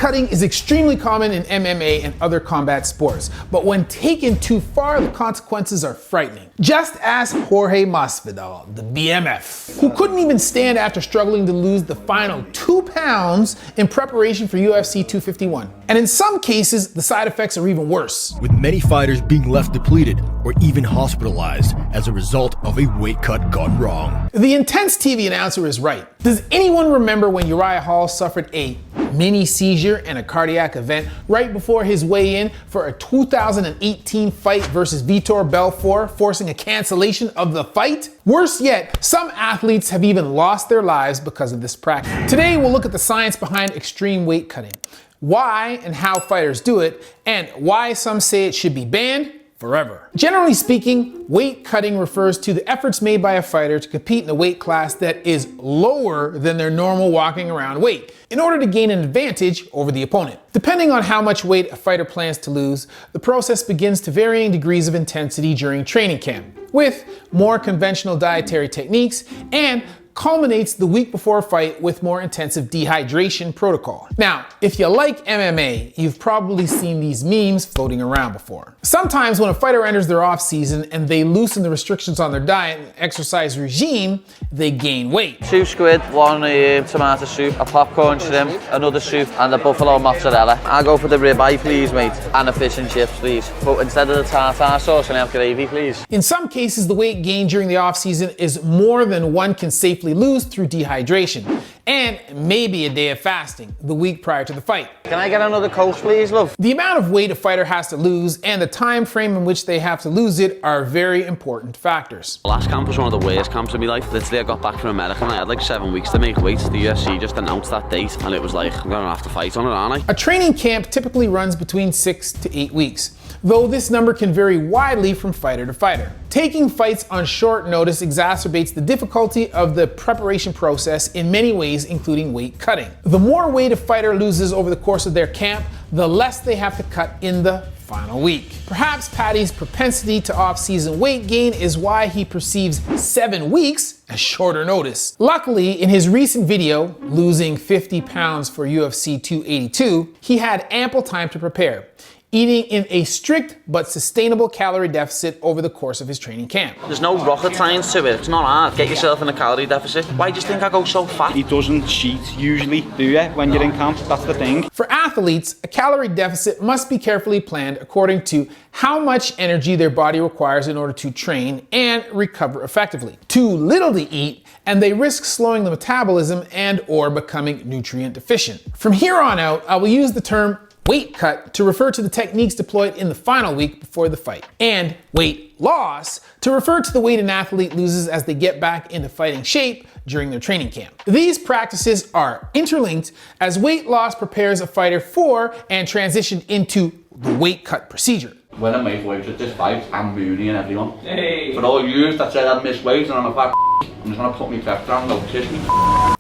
cutting is extremely common in MMA and other combat sports, but when taken too far, the consequences are frightening. Just ask Jorge Masvidal, the BMF, who couldn't even stand after struggling to lose the final 2 pounds in preparation for UFC 251. And in some cases, the side effects are even worse, with many fighters being left depleted or even hospitalized as a result of a weight cut gone wrong. The intense TV announcer is right. Does anyone remember when Uriah Hall suffered a mini seizure and a cardiac event right before his weigh-in for a 2018 fight versus Vitor Belfort, forcing a cancellation of the fight? Worse yet, some athletes have even lost their lives because of this practice. Today, we'll look at the science behind extreme weight cutting, why and how fighters do it, and why some say it should be banned forever. Generally speaking, weight cutting refers to the efforts made by a fighter to compete in a weight class that is lower than their normal walking around weight in order to gain an advantage over the opponent. Depending on how much weight a fighter plans to lose, the process begins to varying degrees of intensity during training camp, with more conventional dietary techniques, and culminates the week before a fight with more intensive dehydration protocol. Now, if you like MMA, you've probably seen these memes floating around before. Sometimes when a fighter enters their off season and they loosen the restrictions on their diet and exercise regime, they gain weight. 2 squid, 1 tomato soup, a popcorn shrimp, another soup, and a buffalo mozzarella. I'll go for the ribeye, please, mate, and a fish and chips, please. But instead of the tartar sauce, can I have gravy, please? In some cases, the weight gain during the off season is more than one can safely lose through dehydration, and maybe a day of fasting the week prior to the fight. Can I get another Coke, please, love? The amount of weight a fighter has to lose and the time frame in which they have to lose it are very important factors. Last camp was one of the worst camps of my life. Literally, I got back from America and I had like 7 weeks to make weight. The UFC just announced that date and it was like, I'm gonna have to fight on it, aren't I? A training camp typically runs between 6 to 8 weeks, though this number can vary widely from fighter to fighter. Taking fights on short notice exacerbates the difficulty of the preparation process in many ways, including weight cutting. The more weight a fighter loses over the course of their camp, the less they have to cut in the final week. Perhaps Paddy's propensity to off-season weight gain is why he perceives 7 weeks as shorter notice. Luckily, in his recent video, losing 50 pounds for UFC 282, he had ample time to prepare, eating in a strict but sustainable calorie deficit over the course of his training camp. There's no rocket science to it. It's not hard. Get yourself in a calorie deficit. Why do you think I go so fat? He doesn't cheat usually, do you, when you're in camp? That's the thing. For athletes, a calorie deficit must be carefully planned according to how much energy their body requires in order to train and recover effectively. Too little to eat, and they risk slowing the metabolism and or becoming nutrient deficient. From here on out, I will use the term weight cut to refer to the techniques deployed in the final week before the fight, and weight loss to refer to the weight an athlete loses as they get back into fighting shape during their training camp. These practices are interlinked as weight loss prepares a fighter for and transition into the weight cut procedure. When I make weight at this fight, I'm mooning and everyone. Hey. For all you that said I'd miss weight and I'm a fat I'm just gonna put me pep down, don't kiss me.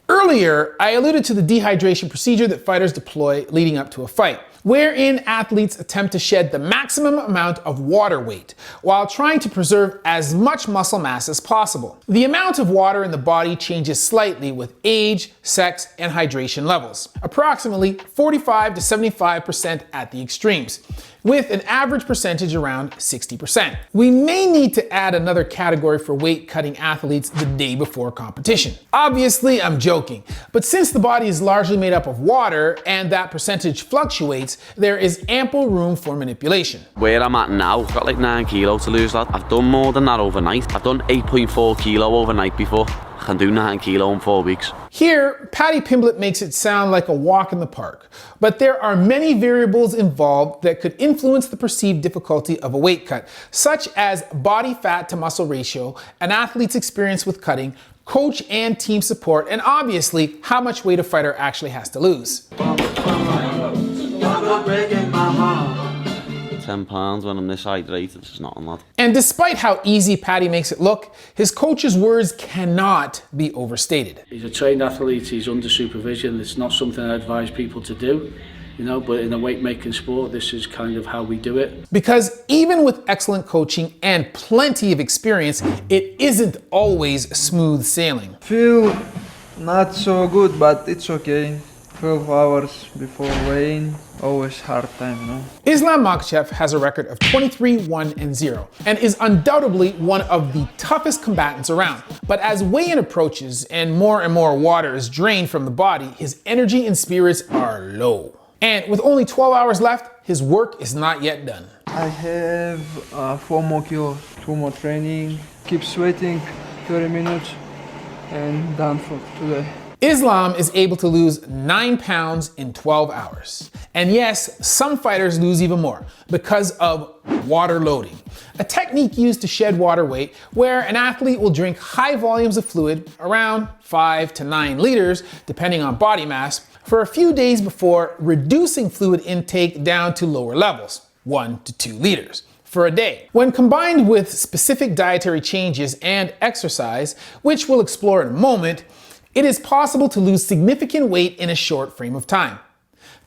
Earlier, I alluded to the dehydration procedure that fighters deploy leading up to a fight, wherein athletes attempt to shed the maximum amount of water weight while trying to preserve as much muscle mass as possible. The amount of water in the body changes slightly with age, sex, and hydration levels, approximately 45 to 75% at the extremes, with an average percentage around 60%. We may need to add another category for weight cutting athletes the day before competition. Obviously, I'm joking, but since the body is largely made up of water and that percentage fluctuates, there is ample room for manipulation. Where I'm at now, I've got like 9 kilo to lose, lad. I've done more than that overnight. I've done 8.4 kilo overnight before. I can do 9 kilo in 4 weeks. Here, Paddy Pimblett makes it sound like a walk in the park, but there are many variables involved that could influence the perceived difficulty of a weight cut, such as body fat to muscle ratio, an athlete's experience with cutting, coach and team support, and obviously how much weight a fighter actually has to lose. 10 pounds when I'm this hydrated, it's nothing, lad. And despite how easy Paddy makes it look, his coach's words cannot be overstated. He's a trained athlete, he's under supervision. It's not something I advise people to do, you know, but in a weight making sport, this is kind of how we do it. Because even with excellent coaching and plenty of experience, it isn't always smooth sailing. Feel not so good, but it's okay. 12 hours before weighing, always hard time, no? Islam Makhachev has a record of 23-1-0 and is undoubtedly one of the toughest combatants around. But as weigh-in approaches and more water is drained from the body, his energy and spirits are low. And with only 12 hours left, his work is not yet done. I have 4 more kilos, 2 more training, keep sweating 30 minutes and done for today. Islam is able to lose 9 pounds in 12 hours. And yes, some fighters lose even more because of water loading, a technique used to shed water weight where an athlete will drink high volumes of fluid, around 5 to 9 liters, depending on body mass, for a few days before reducing fluid intake down to lower levels, 1 to 2 liters. For a day. When combined with specific dietary changes and exercise, which we'll explore in a moment, it is possible to lose significant weight in a short frame of time.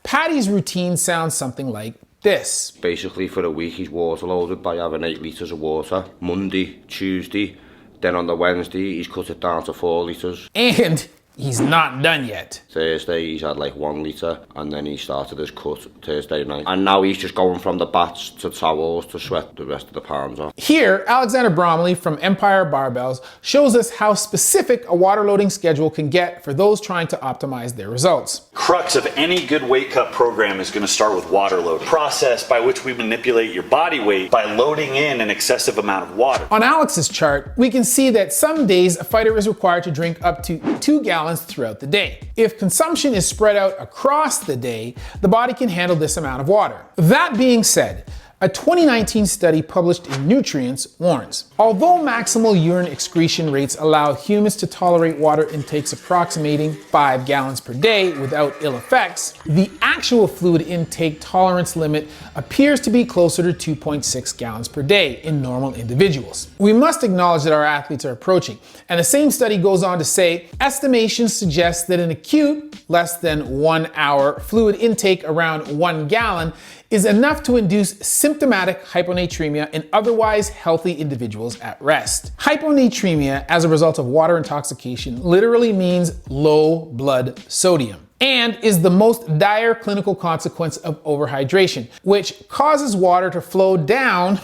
Paddy's routine sounds something like this. Basically for a week he's water loaded by having 8 litres of water. Monday, Tuesday, then on the Wednesday he's cut it down to 4 litres. And he's not done yet. Thursday he's had like 1 litre and then he started his cut Thursday night. And now he's just going from the bats to towels to sweat the rest of the pounds off. Here, Alexander Bromley from Empire Barbells shows us how specific a water loading schedule can get for those trying to optimize their results. Crux of any good weight cut program is going to start with water loading. Process by which we manipulate your body weight by loading in an excessive amount of water. On Alex's chart, we can see that some days a fighter is required to drink up to 2 gallons throughout the day. If consumption is spread out across the day, the body can handle this amount of water. That being said, a 2019 study published in Nutrients warns, although maximal urine excretion rates allow humans to tolerate water intakes approximating 5 gallons per day without ill effects, the actual fluid intake tolerance limit appears to be closer to 2.6 gallons per day in normal individuals. We must acknowledge that our athletes are approaching, and the same study goes on to say, estimations suggest that an acute, less than 1 hour fluid intake around 1 gallon is enough to induce symptomatic hyponatremia in otherwise healthy individuals at rest. Hyponatremia, as a result of water intoxication, literally means low blood sodium and is the most dire clinical consequence of overhydration, which causes water to flow down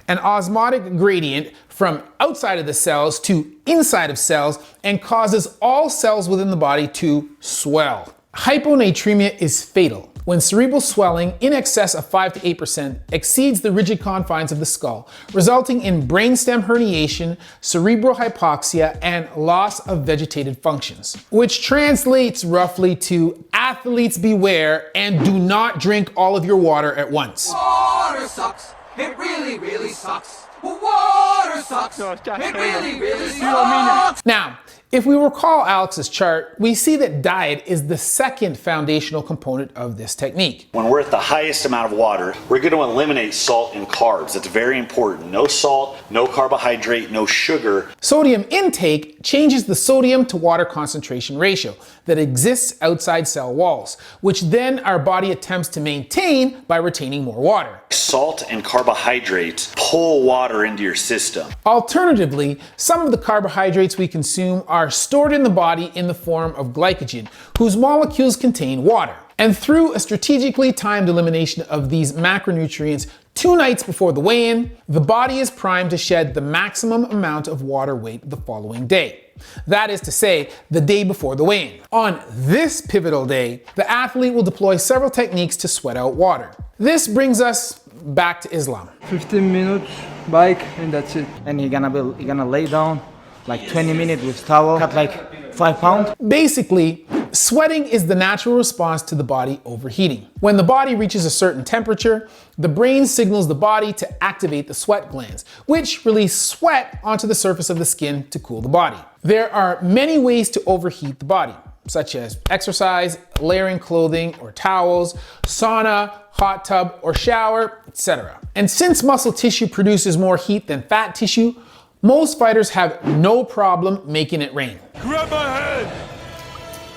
an osmotic gradient from outside of the cells to inside of cells and causes all cells within the body to swell. Hyponatremia is fatal when cerebral swelling in excess of 5 to 8% exceeds the rigid confines of the skull, resulting in brainstem herniation, cerebral hypoxia, and loss of vegetative functions, which translates roughly to athletes beware and do not drink all of your water at once. Water sucks. It really, really sucks. Water sucks. It really, really sucks. Now, if we recall Alex's chart, we see that diet is the second foundational component of this technique. When we're at the highest amount of water, we're going to eliminate salt and carbs. That's very important. No salt, no carbohydrate, no sugar. Sodium intake changes the sodium to water concentration ratio that exists outside cell walls, which then our body attempts to maintain by retaining more water. Salt and carbohydrates pull water into your system. Alternatively, some of the carbohydrates we consume are stored in the body in the form of glycogen, whose molecules contain water. And through a strategically timed elimination of these macronutrients 2 nights before the weigh-in, the body is primed to shed the maximum amount of water weight the following day. That is to say, the day before the weigh-in. On this pivotal day, the athlete will deploy several techniques to sweat out water. This brings us back to Islam. 15 minutes, bike, and that's it. And you're gonna lay down like 20 minutes with towel, cut like 5 pounds. Basically, sweating is the natural response to the body overheating. When the body reaches a certain temperature, the brain signals the body to activate the sweat glands, which release sweat onto the surface of the skin to cool the body. There are many ways to overheat the body, such as exercise, layering clothing or towels, sauna, hot tub or shower, etc. And since muscle tissue produces more heat than fat tissue, most fighters have no problem making it rain. Grab my head.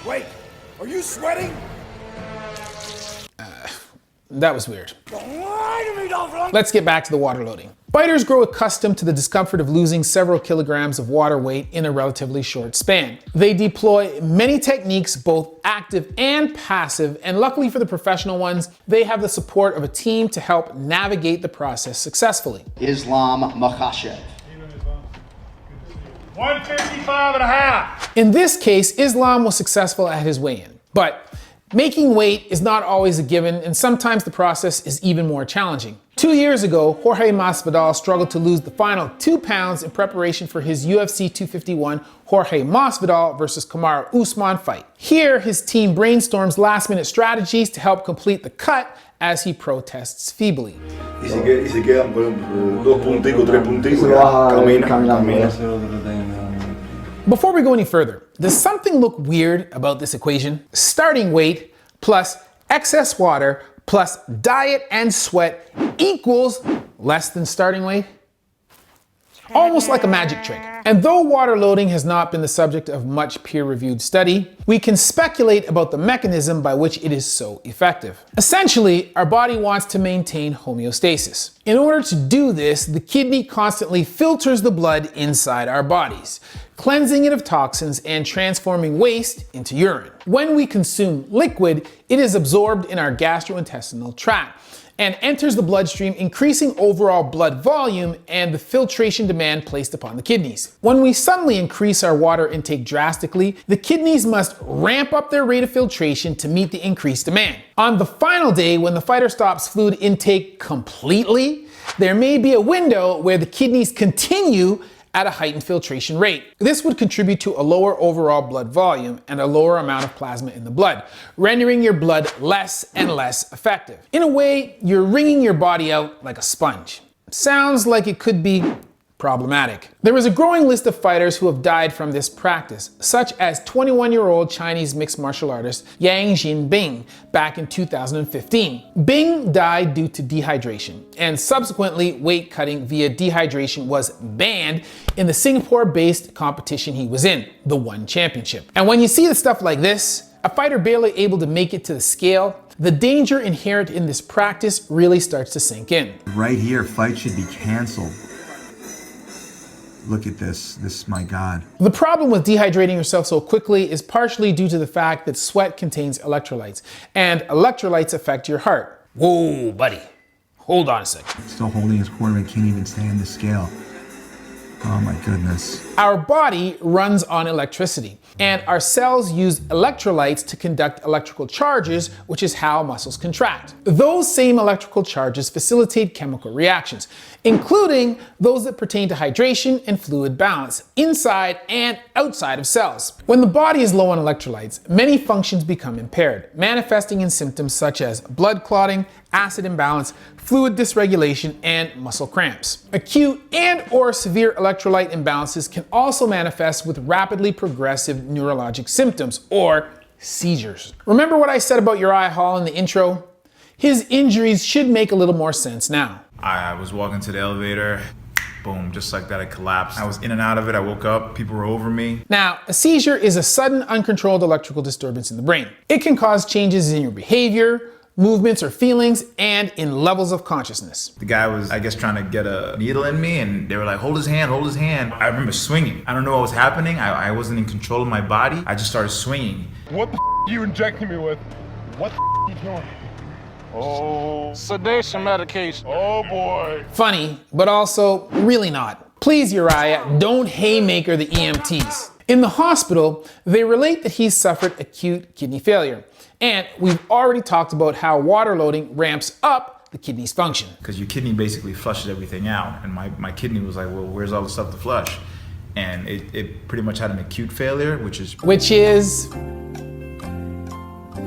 Wait, are you sweating? That was weird. Let's get back to the water loading. Fighters grow accustomed to the discomfort of losing several kilograms of water weight in a relatively short span. They deploy many techniques, both active and passive, and luckily for the professional ones, they have the support of a team to help navigate the process successfully. Islam Makhachev. 155.5. In this case, Islam was successful at his weigh-in, but making weight is not always a given, and sometimes the process is even more challenging. 2 years ago, Jorge Masvidal struggled to lose the final 2 pounds in preparation for his UFC 251 Jorge Masvidal versus Kamaru Usman fight. Here, his team brainstorms last-minute strategies to help complete the cut as he protests feebly. Y se quedan por 2 punticos, 3 punticos, camina. Before we go any further, does something look weird about this equation? Starting weight plus excess water plus diet and sweat equals less than starting weight? Almost like a magic trick. And though water loading has not been the subject of much peer-reviewed study, we can speculate about the mechanism by which it is so effective. Essentially, our body wants to maintain homeostasis. In order to do this, the kidney constantly filters the blood inside our bodies, cleansing it of toxins and transforming waste into urine. When we consume liquid, it is absorbed in our gastrointestinal tract and enters the bloodstream, increasing overall blood volume and the filtration demand placed upon the kidneys. When we suddenly increase our water intake drastically, the kidneys must ramp up their rate of filtration to meet the increased demand. On the final day, when the fighter stops fluid intake completely, there may be a window where the kidneys continue at a heightened filtration rate. This would contribute to a lower overall blood volume and a lower amount of plasma in the blood, rendering your blood less and less effective. In a way, you're wringing your body out like a sponge. Sounds like it could be problematic. There is a growing list of fighters who have died from this practice, such as 21-year-old Chinese mixed martial artist Yang Jinbing back in 2015. Bing died due to dehydration, and subsequently weight cutting via dehydration was banned in the Singapore-based competition he was in, the One Championship. And when you see the stuff like this, a fighter barely able to make it to the scale, the danger inherent in this practice really starts to sink in. Right here, fight should be canceled. Look at this, my God. The problem with dehydrating yourself so quickly is partially due to the fact that sweat contains electrolytes, and electrolytes affect your heart. Whoa, buddy, hold on a second. Still holding his quarterback, can't even stay on the scale. Oh my goodness. Our body runs on electricity, and our cells use electrolytes to conduct electrical charges, which is how muscles contract. Those same electrical charges facilitate chemical reactions, including those that pertain to hydration and fluid balance, inside and outside of cells. When the body is low on electrolytes, many functions become impaired, manifesting in symptoms such as blood clotting, acid imbalance, fluid dysregulation, and muscle cramps. Acute and/or severe electrolyte imbalances can also manifest with rapidly progressive neurologic symptoms, or seizures. Remember what I said about Uriah Hall in the intro? His injuries should make a little more sense now. I was walking to the elevator, boom, just like that, I collapsed. I was in and out of it, I woke up, people were over me. Now, a seizure is a sudden uncontrolled electrical disturbance in the brain. It can cause changes in your behavior, movements or feelings, and in levels of consciousness. The guy was, I guess, trying to get a needle in me, and they were like, hold his hand, hold his hand. I remember swinging. I don't know what was happening. I wasn't in control of my body. I just started swinging. What the are you injecting me with? What the are you doing? Oh, sedation medication. Oh boy. Funny, but also really not. Please, Uriah, don't haymaker the EMTs. In the hospital, they relate that he's suffered acute kidney failure. And we've already talked about how water loading ramps up the kidney's function. Because your kidney basically flushes everything out. And my kidney was like, well, where's all the stuff to flush? And it pretty much had an acute failure, which is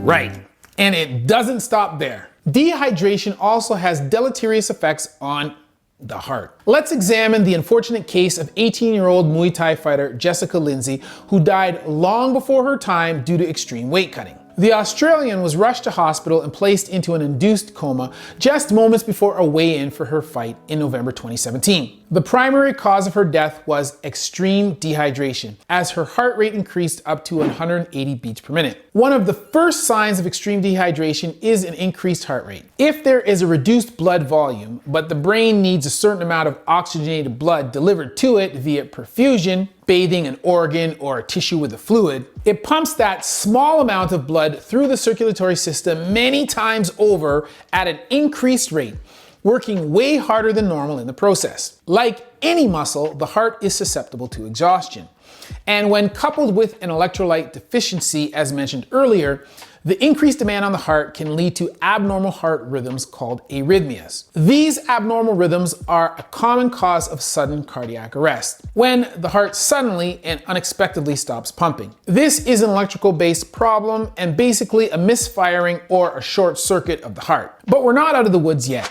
right. And it doesn't stop there. Dehydration also has deleterious effects on the heart. Let's examine the unfortunate case of 18-year-old Muay Thai fighter Jessica Lindsay, who died long before her time due to extreme weight cutting. The Australian was rushed to hospital and placed into an induced coma just moments before a weigh-in for her fight in November 2017. The primary cause of her death was extreme dehydration, as her heart rate increased up to 180 beats per minute. One of the first signs of extreme dehydration is an increased heart rate. If there is a reduced blood volume, but the brain needs a certain amount of oxygenated blood delivered to it via perfusion, bathing an organ or a tissue with a fluid, it pumps that small amount of blood through the circulatory system many times over at an increased rate, working way harder than normal in the process. Like any muscle, the heart is susceptible to exhaustion. And when coupled with an electrolyte deficiency, as mentioned earlier, the increased demand on the heart can lead to abnormal heart rhythms called arrhythmias. These abnormal rhythms are a common cause of sudden cardiac arrest, when the heart suddenly and unexpectedly stops pumping. This is an electrical-based problem and basically a misfiring or a short circuit of the heart. But we're not out of the woods yet.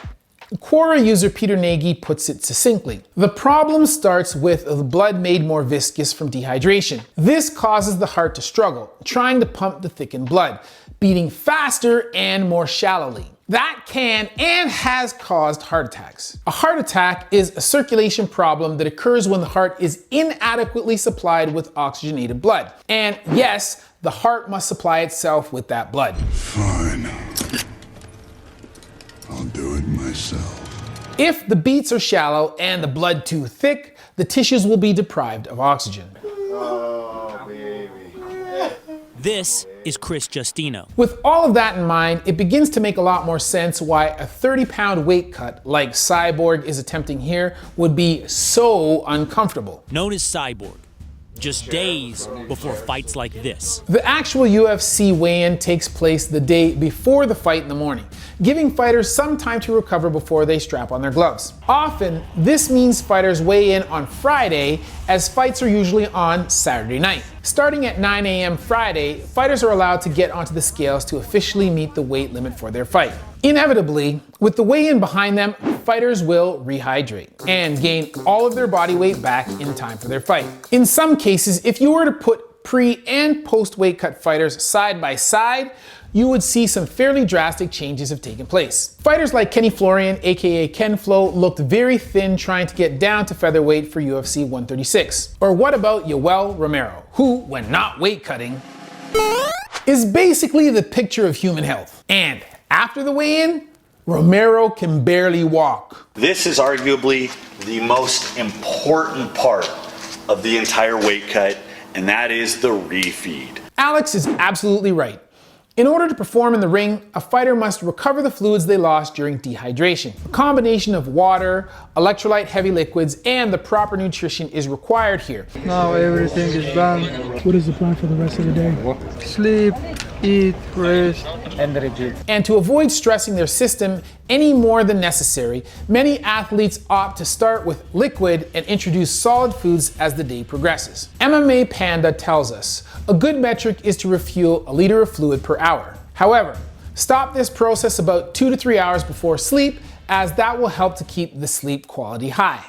Quora user Peter Nagy puts it succinctly. The problem starts with the blood made more viscous from dehydration. This causes the heart to struggle, trying to pump the thickened blood, beating faster and more shallowly. That can and has caused heart attacks. A heart attack is a circulation problem that occurs when the heart is inadequately supplied with oxygenated blood. And yes, the heart must supply itself with that blood. Fine. I'll do it myself. If the beats are shallow and the blood too thick, the tissues will be deprived of oxygen. Oh, baby. This is Chris Justino. With all of that in mind, it begins to make a lot more sense why a 30-pound weight cut like Cyborg is attempting here would be so uncomfortable. Known as Cyborg. Just days before fights like this. The actual UFC weigh-in takes place the day before the fight in the morning, giving fighters some time to recover before they strap on their gloves. Often, this means fighters weigh in on Friday, as fights are usually on Saturday night. Starting at 9 a.m. Friday, fighters are allowed to get onto the scales to officially meet the weight limit for their fight. Inevitably, with the weigh-in behind them, fighters will rehydrate and gain all of their body weight back in time for their fight. In some cases, if you were to put pre- and post-weight cut fighters side by side, you would see some fairly drastic changes have taken place. Fighters like Kenny Florian, aka Ken Flo, looked very thin trying to get down to featherweight for UFC 136. Or what about Yoel Romero, who, when not weight cutting, is basically the picture of human health. And after the weigh-in, Romero can barely walk. This is arguably the most important part of the entire weight cut, and that is the refeed. Alex is absolutely right. In order to perform in the ring, a fighter must recover the fluids they lost during dehydration. A combination of water, electrolyte-heavy liquids, and the proper nutrition is required here. Now everything is done. What is the plan for the rest of the day? Sleep, eat, rest, and repeat. And to avoid stressing their system any more than necessary, many athletes opt to start with liquid and introduce solid foods as the day progresses. MMA Panda tells us a good metric is to refuel a liter of fluid per hour. However, stop this process about 2 to 3 hours before sleep, as that will help to keep the sleep quality high.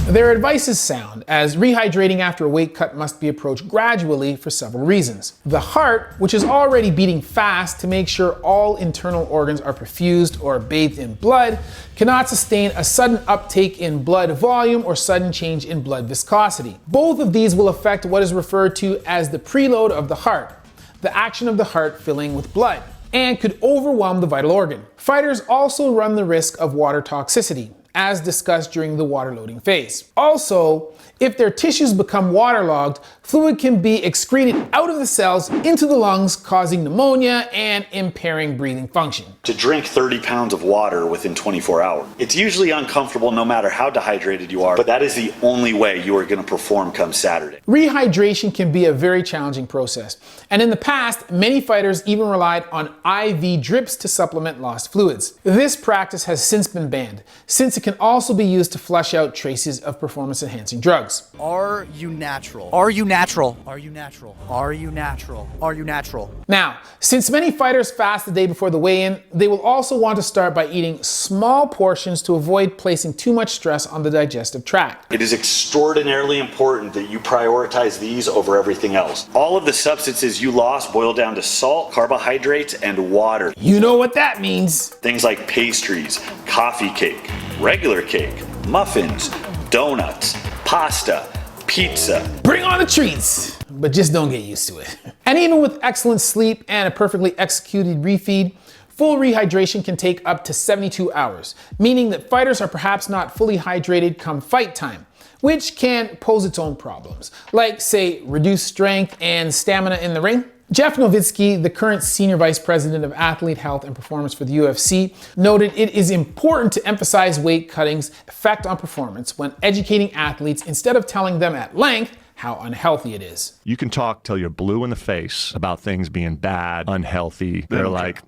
Their advice is sound, as rehydrating after a weight cut must be approached gradually for several reasons. The heart, which is already beating fast to make sure all internal organs are perfused or bathed in blood, cannot sustain a sudden uptake in blood volume or sudden change in blood viscosity. Both of these will affect what is referred to as the preload of the heart, the action of the heart filling with blood, and could overwhelm the vital organ. Fighters also run the risk of water toxicity, as discussed during the water loading phase. Also, if their tissues become waterlogged, fluid can be excreted out of the cells into the lungs, causing pneumonia and impairing breathing function. To drink 30 pounds of water within 24 hours. It's usually uncomfortable no matter how dehydrated you are, but that is the only way you are going to perform come Saturday. Rehydration can be a very challenging process, and in the past, many fighters even relied on IV drips to supplement lost fluids. This practice has since been banned, since it can also be used to flush out traces of performance-enhancing drugs. Are you natural? Are you natural? Are you natural? Are you natural? Are you natural? Now, since many fighters fast the day before the weigh-in, they will also want to start by eating small portions to avoid placing too much stress on the digestive tract. It is extraordinarily important that you prioritize these over everything else. All of the substances you lost boil down to salt, carbohydrates, and water. You know what that means. Things like pastries, coffee cake, regular cake, muffins, donuts, pasta, pizza. Bring on the treats, but just don't get used to it. And even with excellent sleep and a perfectly executed refeed, full rehydration can take up to 72 hours, meaning that fighters are perhaps not fully hydrated come fight time, which can pose its own problems, like say reduced strength and stamina in the ring. Jeff Nowitzki, the current Senior Vice President of Athlete Health and Performance for the UFC, noted it is important to emphasize weight cutting's effect on performance when educating athletes instead of telling them at length how unhealthy it is. You can talk till you're blue in the face about things being bad, unhealthy. They're like,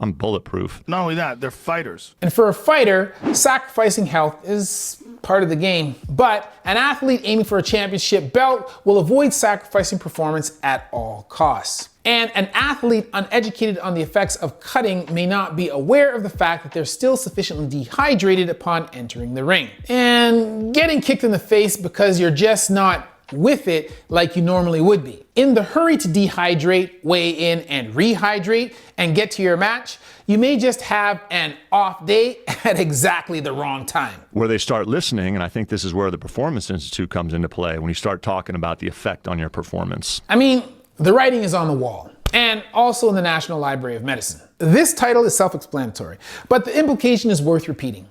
I'm bulletproof. Not only that, they're fighters. And for a fighter, sacrificing health is part of the game. But an athlete aiming for a championship belt will avoid sacrificing performance at all costs. And an athlete uneducated on the effects of cutting may not be aware of the fact that they're still sufficiently dehydrated upon entering the ring. And getting kicked in the face because you're just not with it like you normally would be. In the hurry to dehydrate, weigh in, and rehydrate and get to your match, you may just have an off day at exactly the wrong time. Where they start listening, and I think this is where the Performance Institute comes into play, when you start talking about the effect on your performance. I mean, the writing is on the wall, and also in the National Library of Medicine. This title is self-explanatory, but the implication is worth repeating.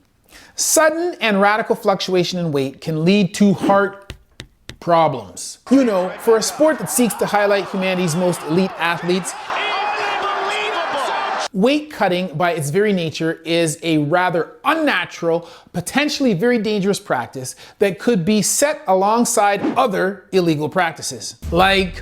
Sudden and radical fluctuation in weight can lead to heart problems. You know, for a sport that seeks to highlight humanity's most elite athletes, weight cutting by its very nature is a rather unnatural, potentially very dangerous practice that could be set alongside other illegal practices, like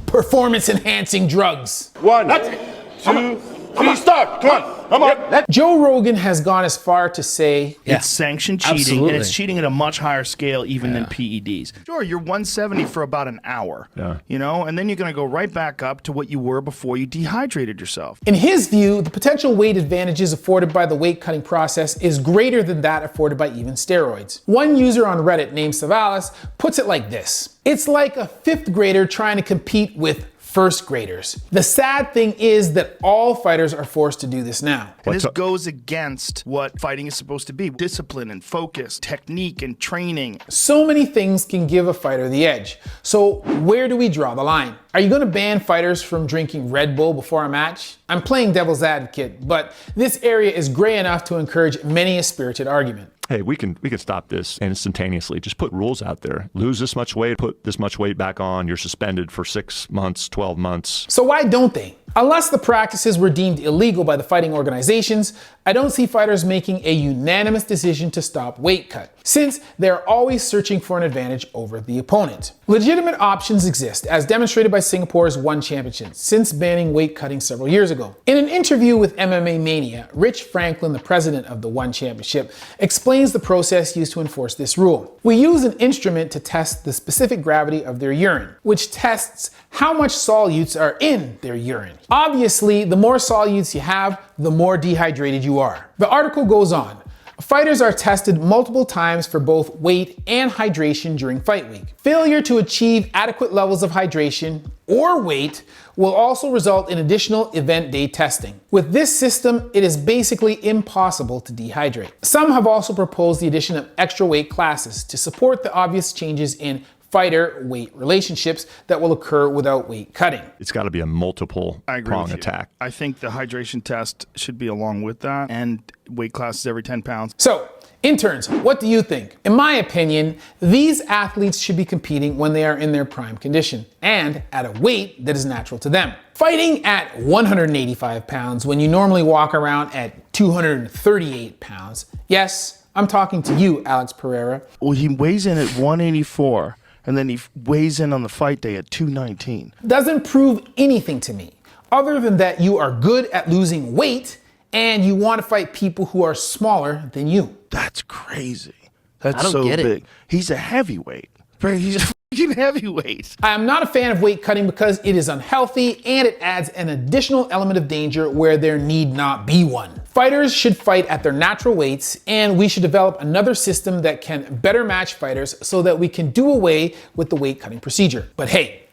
performance-enhancing drugs. 1, 2, 3, start! Come on! Come on! Joe Rogan has gone as far to say it's sanctioned cheating, absolutely. and it's cheating at a much higher scale even than PEDs. Sure, you're 170 for about an hour, you know, and then you're going to go right back up to what you were before you dehydrated yourself. In his view, the potential weight advantages afforded by the weight cutting process is greater than that afforded by even steroids. One user on Reddit named Savalas puts it like this: it's like a 5th grader trying to compete with first graders. The sad thing is that all fighters are forced to do this now. And this goes against what fighting is supposed to be. Discipline and focus, technique and training. So many things can give a fighter the edge. So where do we draw the line? Are you going to ban fighters from drinking Red Bull before a match? I'm playing devil's advocate, but this area is gray enough to encourage many a spirited argument. Hey, we can stop this instantaneously. Just put rules out there. Lose this much weight, put this much weight back on. You're suspended for 6 months, 12 months. So why don't they? Unless the practices were deemed illegal by the fighting organizations, I don't see fighters making a unanimous decision to stop weight cut, since they're always searching for an advantage over the opponent. Legitimate options exist, as demonstrated by Singapore's One Championship, since banning weight cutting several years ago. In an interview with MMA Mania, Rich Franklin, the president of the One Championship, explains the process used to enforce this rule. We use an instrument to test the specific gravity of their urine, which tests how much solutes are in their urine. Obviously, the more solutes you have, the more dehydrated you are. The article goes on. Fighters are tested multiple times for both weight and hydration during fight week. Failure to achieve adequate levels of hydration or weight will also result in additional event day testing. With this system, it is basically impossible to dehydrate. Some have also proposed the addition of extra weight classes to support the obvious changes in fighter-weight relationships that will occur without weight cutting. It's got to be a multiple prong attack. I think the hydration test should be along with that, and weight classes every 10 pounds. So, interns, what do you think? In my opinion, these athletes should be competing when they are in their prime condition and at a weight that is natural to them. Fighting at 185 pounds when you normally walk around at 238 pounds. Yes, I'm talking to you, Alex Pereira. Well, he weighs in at 184. And then he weighs in on the fight day at 219. Doesn't prove anything to me, other than that you are good at losing weight and you want to fight people who are smaller than you. That's crazy. That's I don't so get it. big. He's a heavyweight. He's a fucking heavyweight. I am not a fan of weight cutting because it is unhealthy and it adds an additional element of danger where there need not be one. Fighters should fight at their natural weights, and we should develop another system that can better match fighters so that we can do away with the weight cutting procedure. But hey,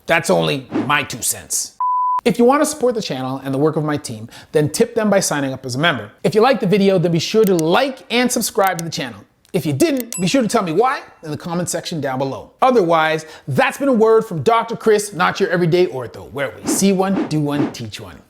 that's only my 2 cents. If you want to support the channel and the work of my team, then tip them by signing up as a member. If you liked the video, then be sure to like and subscribe to the channel. If you didn't, be sure to tell me why in the comment section down below. Otherwise, that's been a word from Dr. Chris, not your everyday ortho, where we see one, do one, teach one.